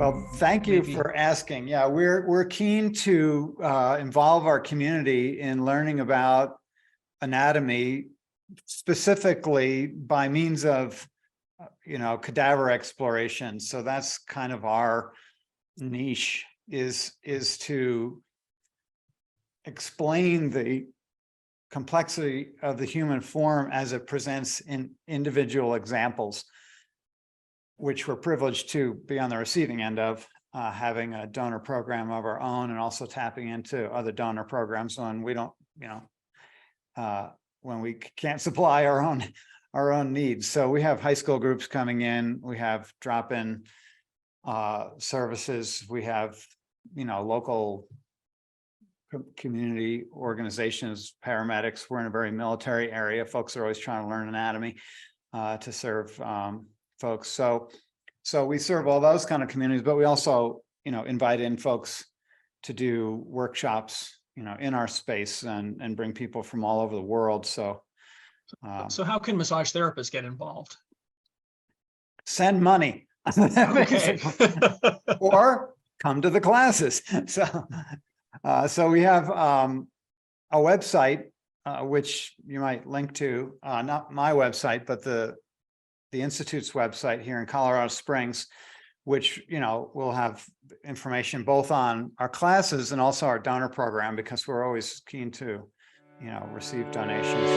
Well, thank you for asking. Yeah, we're keen to involve our community in learning about anatomy, specifically by means of, cadaver exploration. So that's kind of our niche, is to explain the complexity of the human form as it presents in individual examples, which we're privileged to be on the receiving end of, having a donor program of our own, and also tapping into other donor programs when we don't, when we can't supply our own needs. So we have high school groups coming in, we have drop-in services, we have, local community organizations, paramedics. We're in a very military area. Folks are always trying to learn anatomy to serve folks. So we serve all those kind of communities, but we also, invite in folks to do workshops, in our space, and bring people from all over the world. So how can massage therapists get involved? Send money. Okay. Or come to the classes. So we have a website, which you might link to, not my website, but the Institute's website here in Colorado Springs, which, will have information both on our classes and also our donor program, because we're always keen to, receive donations.